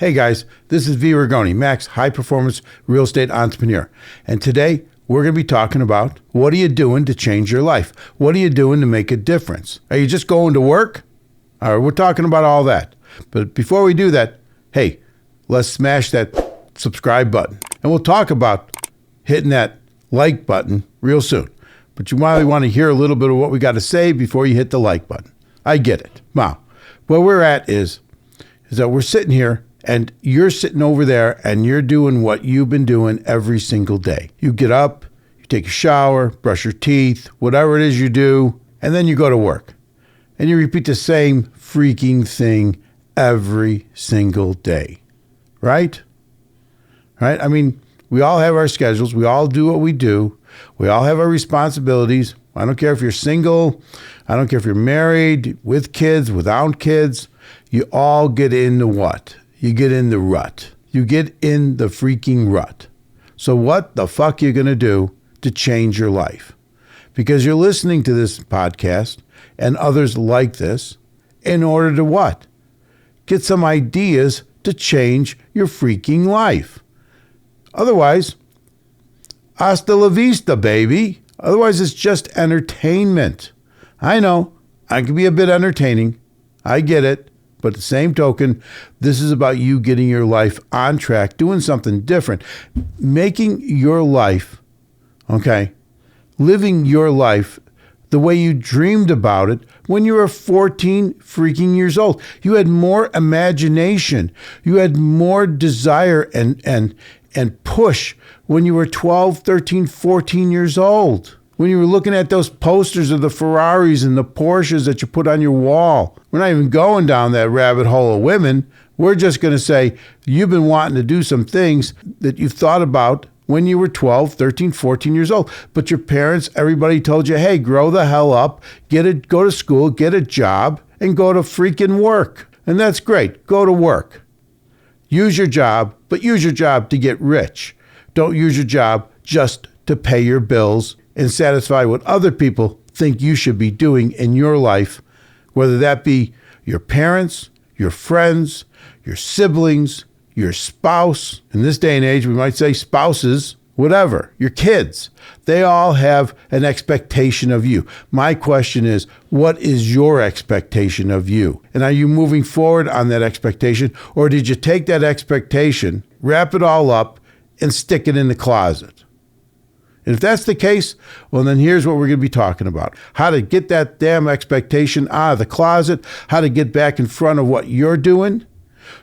Hey guys, this is V. Rigoni, Max High Performance Real Estate Entrepreneur. And today we're going to be talking about what are you doing to change your life? What are you doing to make a difference? Are you just going to work? All right, we're talking about all that. But before we do that, hey, let's smash that subscribe button. And we'll talk about hitting that like button real soon. But you probably want to hear a little bit of what we got to say before you hit the like button. I get it. Now, where we're at is that we're sitting here and you're sitting over there and you're doing what you've been doing every single day. You get up, you take a shower, brush your teeth, whatever it is you do, and then you go to work. And you repeat the same freaking thing every single day. Right? Right? I mean, we all have our schedules. We all do what we do. We all have our responsibilities. I don't care if you're single. I don't care if you're married, with kids, without kids. You all get into what? You get in the rut. You get in the freaking rut. So what the fuck are you going to do to change your life? Because you're listening to this podcast and others like this in order to what? Get some ideas to change your freaking life. Otherwise, hasta la vista, baby. Otherwise, it's just entertainment. I know, I can be a bit entertaining. I get it. But the same token, this is about you getting your life on track, doing something different, making your life, living your life the way you dreamed about it when you were 14 freaking years old. You had more imagination. You had more desire and push when you were 12, 13, 14 years old. When you were looking at those posters of the Ferraris and the Porsches that you put on your wall. We're not even going down that rabbit hole of women. We're just going to say you've been wanting to do some things that you've thought about when you were 12, 13, 14 years old. But your parents, everybody told you, hey, grow the hell up, go to school, get a job, and go to freaking work. And that's great. Go to work. Use your job, but use your job to get rich. Don't use your job just to pay your bills and satisfy what other people think you should be doing in your life, whether that be your parents, your friends, your siblings, your spouse. In this day and age, we might say spouses, whatever, your kids. They all have an expectation of you. My question is, what is your expectation of you? And are you moving forward on that expectation? Or did you take that expectation, wrap it all up, and stick it in the closet? And if that's the case, well, then here's what we're going to be talking about. How to get that damn expectation out of the closet, how to get back in front of what you're doing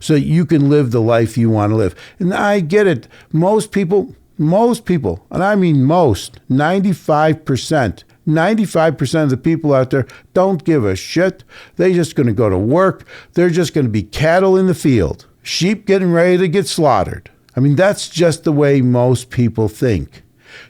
so that you can live the life you want to live. And I get it. Most people, and I mean most, 95% of the people out there don't give a shit. They're just going to go to work. They're just going to be cattle in the field, sheep getting ready to get slaughtered. I mean, that's just the way most people think.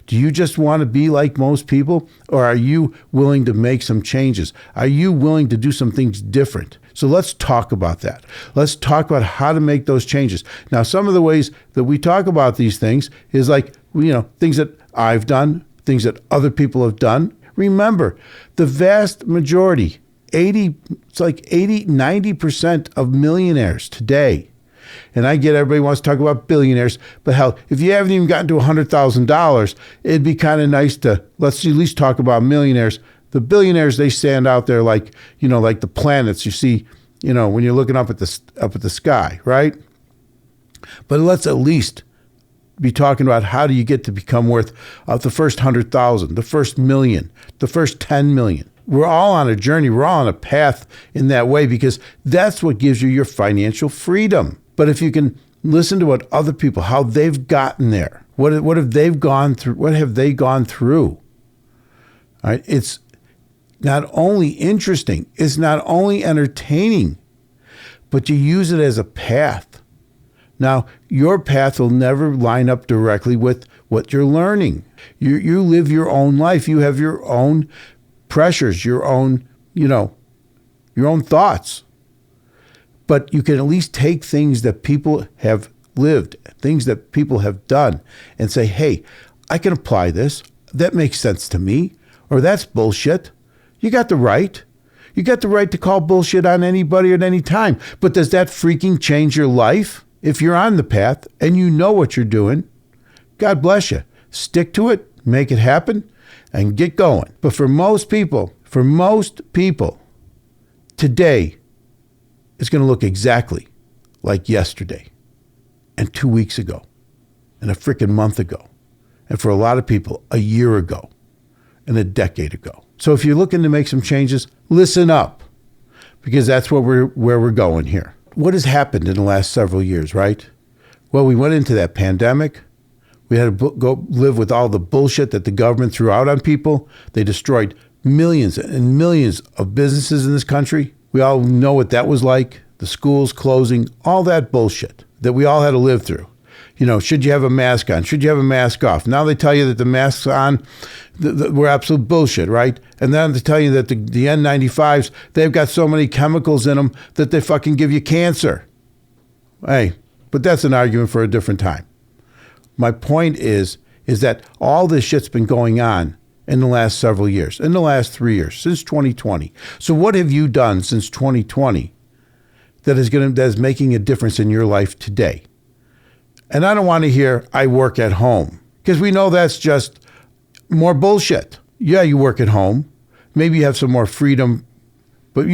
Do you just want to be like most people, or are you willing to make some changes? Are you willing to do some things different? So let's talk about that. Let's talk about how to make those changes. Now, some of the ways that we talk about these things is like, things that I've done, things that other people have done. Remember, the vast majority, 90% of millionaires today. And I get everybody wants to talk about billionaires, but hell, if you haven't even gotten to $100,000, it'd be kind of nice to, let's at least talk about millionaires. The billionaires, they stand out there like, like the planets you see, when you're looking up at the sky, right? But let's at least be talking about how do you get to become worth the first 100,000, the first million, the first 10 million. We're all on a journey. We're all on a path in that way because that's what gives you your financial freedom. But if you can listen to what other people, how they've gotten there, what have they gone through? What have they gone through? All right, it's not only interesting, it's not only entertaining, but you use it as a path. Now, your path will never line up directly with what you're learning. You live your own life. You have your own pressures, your own thoughts. But you can at least take things that people have lived, things that people have done, and say, hey, I can apply this. That makes sense to me. Or that's bullshit. You got the right. You got the right to call bullshit on anybody at any time. But does that freaking change your life? If you're on the path and you know what you're doing, God bless you. Stick to it, make it happen, and get going. But for most people, today is going to look exactly like yesterday and 2 weeks ago and a freaking month ago. And for a lot of people, a year ago and a decade ago. So if you're looking to make some changes, listen up, because that's where we're going here. What has happened in the last several years, right? Well, we went into that pandemic. We had to go live with all the bullshit that the government threw out on people. They destroyed millions and millions of businesses in this country. We all know what that was like. The schools closing, all that bullshit that we all had to live through. Should you have a mask on? Should you have a mask off? Now they tell you that the masks on were absolute bullshit, right? And then they tell you that the N95s, they've got so many chemicals in them that they fucking give you cancer. Hey, but that's an argument for a different time. My point is that all this shit's been going on in the last several years, in the last 3 years, since 2020. So what have you done since 2020 that is making a difference in your life today? And I don't want to hear, I work at home, because we know that's just more bullshit. Yeah, you work at home. Maybe you have some more freedom, but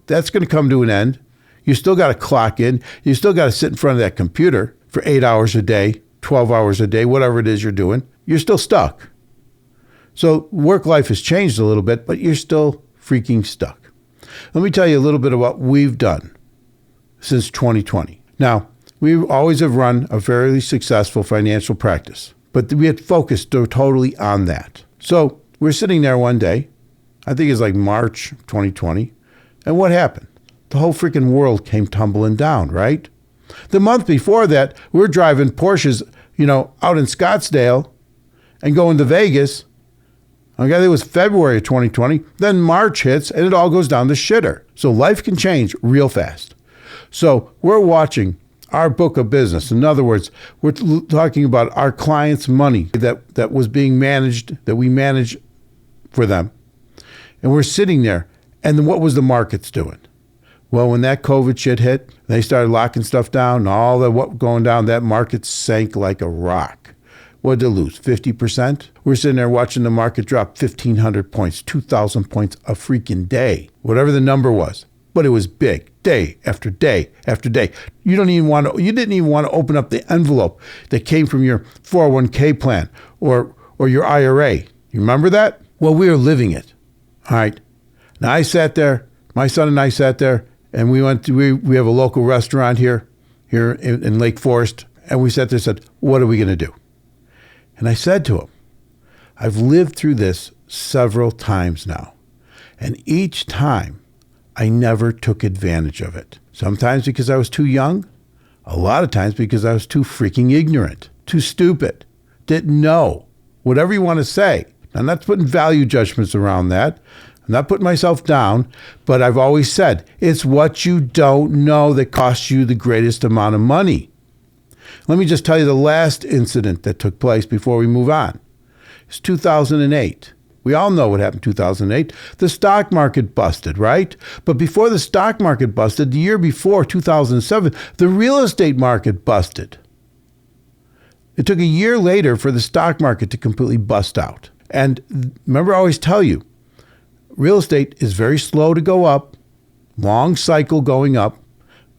that's going to come to an end. You still got to clock in. You still got to sit in front of that computer for 8 hours a day, 12 hours a day, whatever it is you're doing. You're still stuck. So work life has changed a little bit, but you're still freaking stuck. Let me tell you a little bit of what we've done since 2020. Now, we always have run a fairly successful financial practice, but we had focused totally on that. So we're sitting there one day, I think it's like March 2020, and what happened? The whole freaking world came tumbling down, right? The month before that, we're driving Porsches, out in Scottsdale and going to Vegas. Okay, it was February of 2020. Then March hits and it all goes down the shitter. So life can change real fast. So we're watching our book of business. In other words, we're talking about our clients' money that was being managed, that we manage for them. And we're sitting there. And what was the markets doing? Well, when that COVID shit hit, they started locking stuff down and all the what going down, that market sank like a rock. What did it lose? 50%? We're sitting there watching the market drop 1,500 points, 2,000 points a freaking day, whatever the number was. But it was big, day after day after day. You didn't even want to open up the envelope that came from your 401k plan or your IRA. You remember that? Well, we were living it. All right. Now I sat there, my son and I sat there, and we have a local restaurant here in Lake Forest, and we sat there and said, what are we going to do? And I said to him, I've lived through this several times now, and each time I never took advantage of it. Sometimes because I was too young, a lot of times because I was too freaking ignorant, too stupid, didn't know, whatever you want to say. I'm not putting value judgments around that. I'm not putting myself down, but I've always said, it's what you don't know that costs you the greatest amount of money. Let me just tell you the last incident that took place before we move on. It's 2008. We all know what happened in 2008. The stock market busted, right? But before the stock market busted, the year before, 2007, the real estate market busted. It took a year later for the stock market to completely bust out. And remember, I always tell you, real estate is very slow to go up, long cycle going up,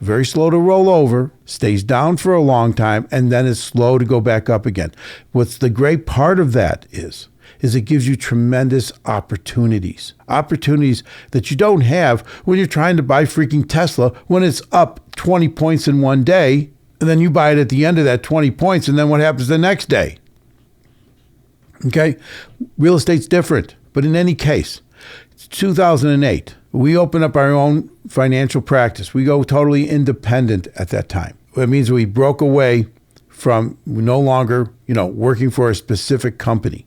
very slow to roll over, stays down for a long time, and then is slow to go back up again. What's the great part of that is it gives you tremendous opportunities that you don't have when you're trying to buy freaking Tesla when it's up 20 points in one day, and then you buy it at the end of that 20 points, and then what happens the next day? Okay? Real estate's different, but in any case, it's 2008. We open up our own financial practice. We go totally independent at that time. It means we broke away from no longer, working for a specific company.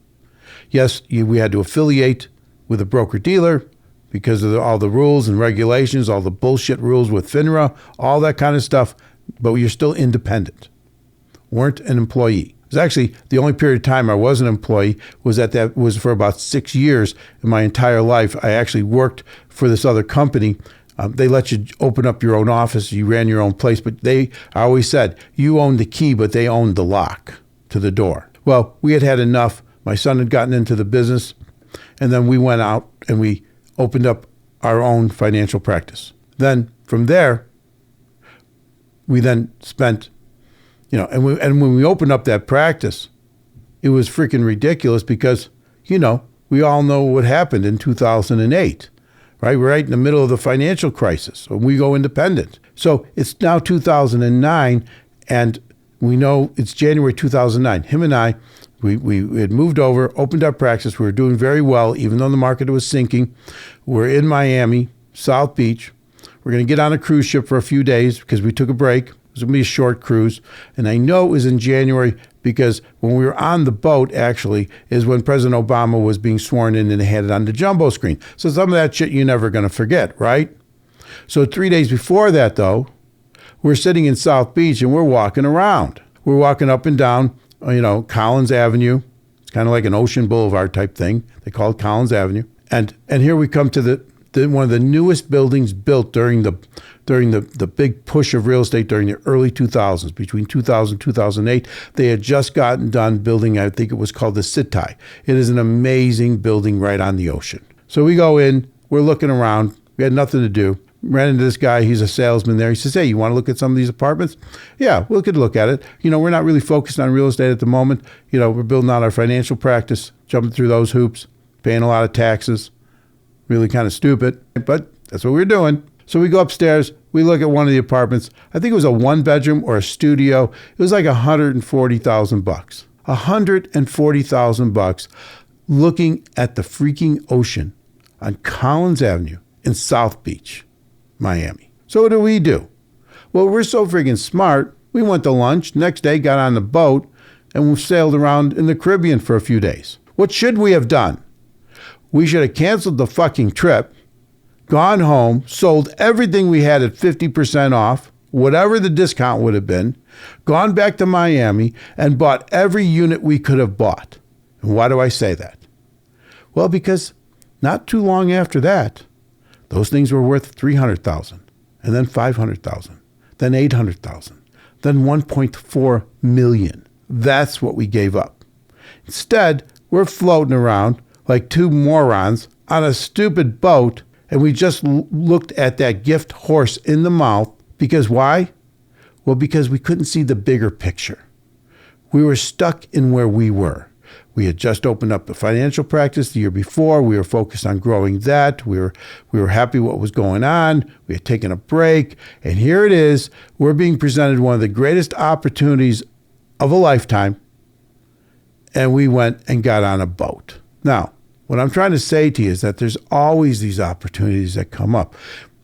Yes, we had to affiliate with a broker-dealer because of all the rules and regulations, all the bullshit rules with FINRA, all that kind of stuff, but you're still independent. Weren't an employee. It was actually the only period of time I was an employee was for about 6 years in my entire life. I actually worked for this other company They let you open up your own office. You ran your own place, but I always said, you owned the key, but they owned the lock to the door. Well, we had enough. My son had gotten into the business, and then we went out and we opened up our own financial practice. Then from there, we then spent, and when we opened up that practice, it was freaking ridiculous because, we all know what happened in 2008. Right? We're right in the middle of the financial crisis when we go independent. So it's now 2009, and we know it's January 2009. Him and I, we had moved over, opened our practice. We were doing very well, even though the market was sinking. We're in Miami, South Beach. We're going to get on a cruise ship for a few days because we took a break. It was going to be a short cruise. And I know it was in January because when we were on the boat, actually, is when President Obama was being sworn in and they had it on the jumbo screen. So some of that shit you're never going to forget, right? So 3 days before that, though, we're sitting in South Beach and we're walking around. We're walking up and down, Collins Avenue. It's kind of like an Ocean Boulevard type thing. They call it Collins Avenue. And here we come to one of the newest buildings built during the big push of real estate during the early 2000s, between 2000 and 2008. They had just gotten done building, I think it was called the Sitai. It is an amazing building right on the ocean. So we go in, we're looking around. We had nothing to do. Ran into this guy. He's a salesman there. He says, hey, you want to look at some of these apartments? Yeah, we could look at it. We're not really focused on real estate at the moment. We're building out our financial practice, jumping through those hoops, paying a lot of taxes. Really kind of stupid, but that's what we're doing. So we go upstairs. We look at one of the apartments. I think it was a one-bedroom or a studio. It was like $140,000. $140,000 looking at the freaking ocean on Collins Avenue in South Beach, Miami. So what do? Well, we're so freaking smart. We went to lunch. Next day, got on the boat, and we sailed around in the Caribbean for a few days. What should we have done? We should have canceled the fucking trip, gone home, sold everything we had at 50% off, whatever the discount would have been, gone back to Miami, and bought every unit we could have bought. And why do I say that? Well, because not too long after that, those things were worth $300,000, and then $500,000, then $800,000, then $1.4 million. That's what we gave up. Instead, we're floating around like two morons on a stupid boat, and we just looked at that gift horse in the mouth. Because why? Well, because we couldn't see the bigger picture. We were stuck in where we were. We had just opened up the financial practice the year before. We were focused on growing that. We were happy what was going on. We had taken a break, and here it is. We're being presented one of the greatest opportunities of a lifetime, and we went and got on a boat. Now, what I'm trying to say to you is that there's always these opportunities that come up.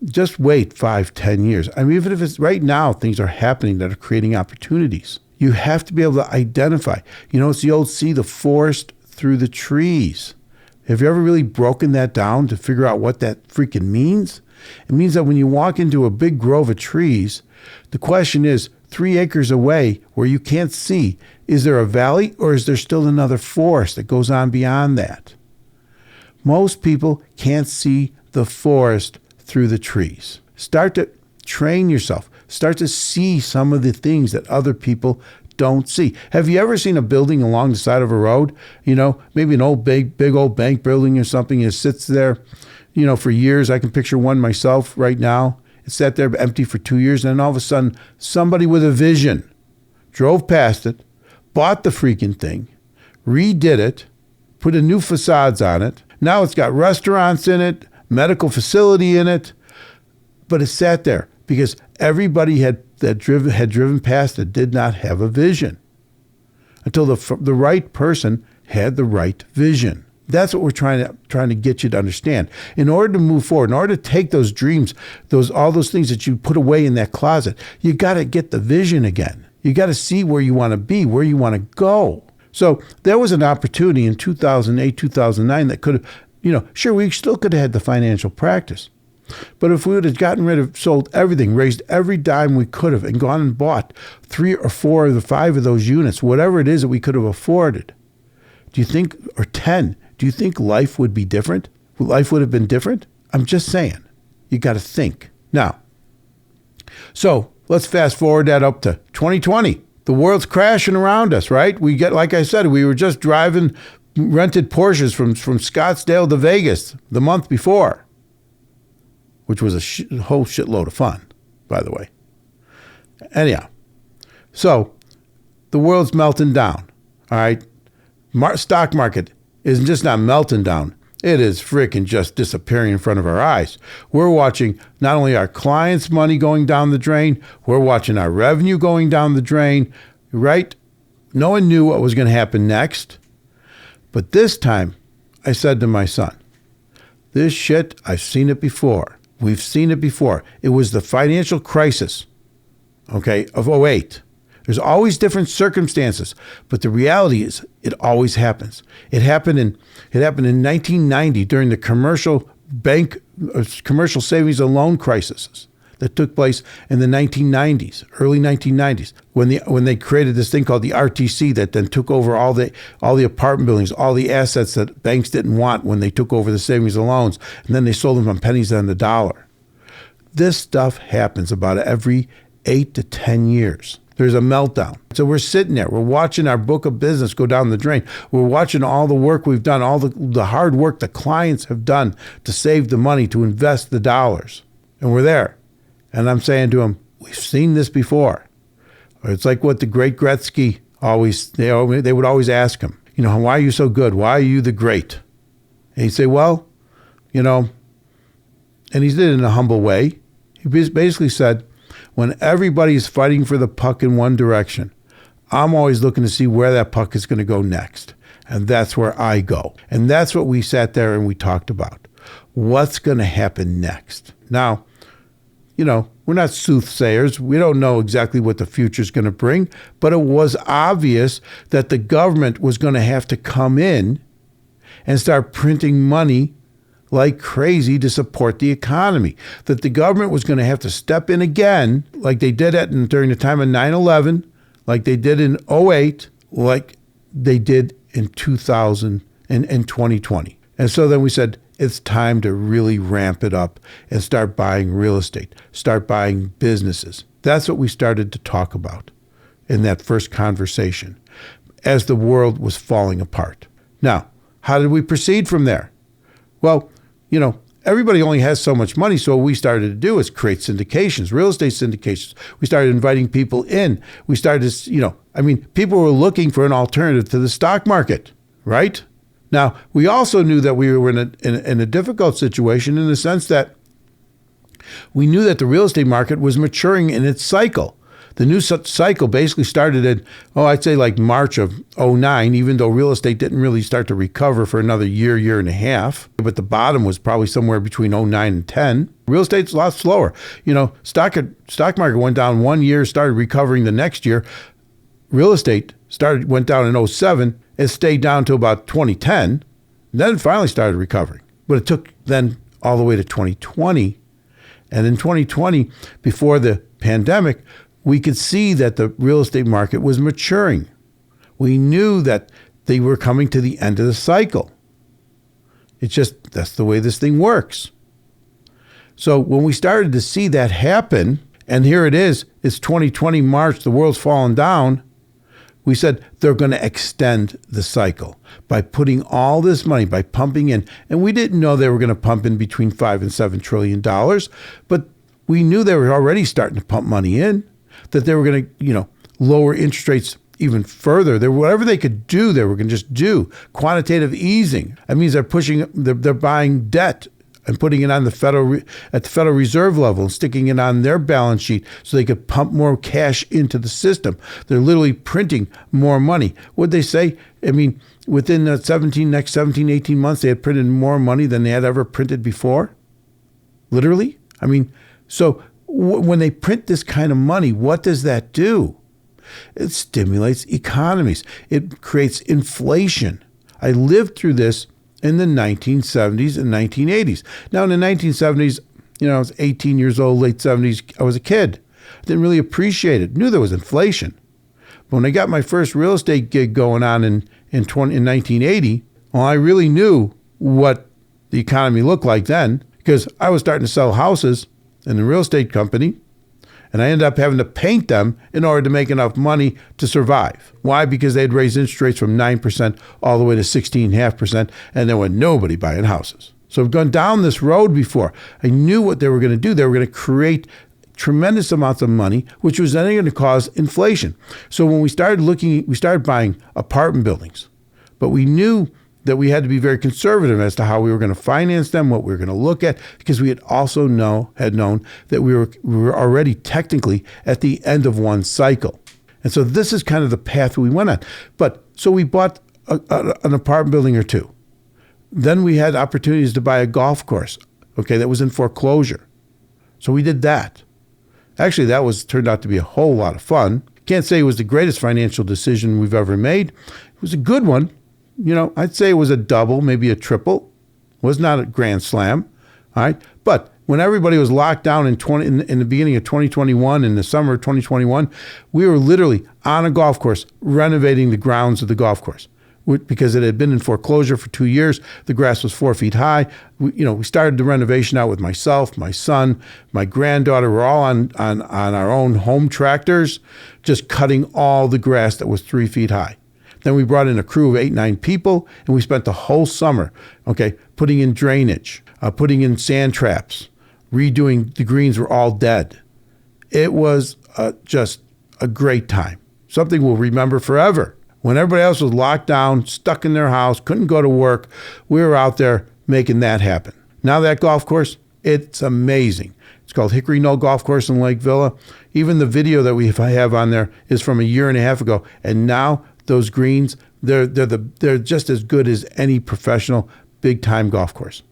Just wait 5-10 years. I mean, even if it's right now, things are happening that are creating opportunities. You have to be able to identify. It's the old see the forest through the trees. Have you ever really broken that down to figure out what that freaking means? It means that when you walk into a big grove of trees, the question is, 3 acres away where you can't see, is there a valley or is there still another forest that goes on beyond that? Most people can't see the forest through the trees. Start to train yourself. Start to see some of the things that other people don't see. Have you ever seen a building along the side of a road? Maybe an old big old bank building or something. It sits there, for years. I can picture one myself right now. It sat there empty for 2 years, and then all of a sudden, somebody with a vision drove past it, bought the freaking thing, redid it, put a new facades on it. Now it's got restaurants in it, medical facility in it, but it sat there because everybody had driven past it did not have a vision until the right person had the right vision. That's what we're trying to get you to understand. In order to move forward, in order to take those dreams, all those things that you put away in that closet, you got to get the vision again. You got to see where you want to be, where you want to go. So there was an opportunity in 2008, 2009 that could have, sure, we still could have had the financial practice. But if we would have gotten rid of, sold everything, raised every dime we could have, and gone and bought 3 or 4 or 5 of those units, whatever it is that we could have afforded, do you think, or 10, do you think life would be different? Life would have been different? I'm just saying. You got to think. Now, so let's fast forward that up to 2020. The world's crashing around us, right? We get, like I said, we were just driving rented Porsches from Scottsdale to Vegas the month before, which was a whole shitload of fun, by the way. Anyhow, so the world's melting down, all right? Stock market is just not melting down. It is freaking just disappearing in front of our eyes. We're watching not only our clients' money going down the drain, we're watching our revenue going down the drain, right? No one knew what was going to happen next. But this time, I said to my son, this shit, I've seen it before. We've seen it before. It was the financial crisis, okay, of '08. There's always different circumstances, but the reality is it always happens. It happened in 1990 during the commercial savings and loan crises that took place in the 1990s, early 1990s, when they created this thing called the RTC that then took over all the apartment buildings, all the assets that banks didn't want when they took over the savings and loans, and then they sold them on pennies on the dollar. This stuff happens about every 8 to 10 years. There's a meltdown. So we're sitting there. We're watching our book of business go down the drain. We're watching all the work we've done, all the hard work the clients have done to save the money, to invest the dollars. And we're there. And I'm saying to him, we've seen this before. It's like what the great Gretzky they would always ask him, why are you so good? Why are you the great? And he'd say, well, and he did it in a humble way. He basically said, when everybody's fighting for the puck in one direction, I'm always looking to see where that puck is going to go next. And that's where I go. And that's what we sat there and we talked about. What's going to happen next? Now, we're not soothsayers. We don't know exactly what the future is going to bring, but it was obvious that the government was going to have to come in and start printing money like crazy to support the economy, that the government was going to have to step in again, like they did during the time of 9/11, like they did in '08, like they did in 2000 and 2020. And so then we said, it's time to really ramp it up and start buying real estate, start buying businesses. That's what we started to talk about in that first conversation as the world was falling apart. Now, how did we proceed from there? Well, everybody only has so much money, so what we started to do is create syndications, real estate syndications. We started inviting people in. We started to, people were looking for an alternative to the stock market, right? Now, we also knew that we were in a difficult situation in the sense that we knew that the real estate market was maturing in its cycle. The new cycle basically started in, I'd say like March of '09, even though real estate didn't really start to recover for another year and a half. But the bottom was probably somewhere between '09 and '10. Real estate's a lot slower. Stock market went down 1 year, started recovering the next year. Real estate went down in '07. It stayed down to about 2010. Then it finally started recovering. But it took then all the way to 2020. And in 2020, before the pandemic, we could see that the real estate market was maturing. We knew that they were coming to the end of the cycle. That's the way this thing works. So when we started to see that happen, and here it is, it's 2020 March, the world's fallen down, we said they're going to extend the cycle by putting all this money, by pumping in. And we didn't know they were going to pump in between $5 and $7 trillion, but we knew they were already starting to pump money in, that they were going to, lower interest rates even further. Whatever they could do, they were going to just do. Quantitative easing. That means they're buying debt and putting it on at the Federal Reserve level and sticking it on their balance sheet so they could pump more cash into the system. They're literally printing more money. What'd they say? Within the next 17, 18 months, they had printed more money than they had ever printed before. Literally. So when they print this kind of money, what does that do? It stimulates economies. It creates inflation. I lived through this in the 1970s and 1980s. Now, in the 1970s, I was 18 years old, late 70s, I was a kid. I didn't really appreciate it. Knew there was inflation. But when I got my first real estate gig going on in 1980, well, I really knew what the economy looked like then, because I was starting to sell houses in the real estate company, and I ended up having to paint them in order to make enough money to survive. Why? Because they had raised interest rates from 9% all the way to 16.5%, and there was nobody buying houses. So I've gone down this road before. I knew what they were going to do. They were going to create tremendous amounts of money, which was then going to cause inflation. So when we started looking, we started buying apartment buildings, but we knew that we had to be very conservative as to how we were going to finance them, what we were going to look at, because we had also known that we were already technically at the end of one cycle. And so this is kind of the path we went on. But so we bought an apartment building or two. Then we had opportunities to buy a golf course, okay, that was in foreclosure. So we did that. Actually, turned out to be a whole lot of fun. Can't say it was the greatest financial decision we've ever made. It was a good one. I'd say it was a double, maybe a triple. It was not a grand slam, all right? But when everybody was locked down in the beginning of 2021, in the summer of 2021, we were literally on a golf course renovating the grounds of the golf course. Because it had been in foreclosure for 2 years. The grass was 4 feet high. We started the renovation out with myself, my son, my granddaughter. We're all on our own home tractors, just cutting all the grass that was 3 feet high. Then we brought in a crew of 8-9 people, and we spent the whole summer, putting in drainage, putting in sand traps, redoing the greens were all dead. It was just a great time. Something we'll remember forever. When everybody else was locked down, stuck in their house, couldn't go to work, we were out there making that happen. Now that golf course, it's amazing. It's called Hickory Knoll Golf Course in Lake Villa. Even the video that I have on there is from 1.5 years ago. And now those greens, they're just as good as any professional big-time golf course.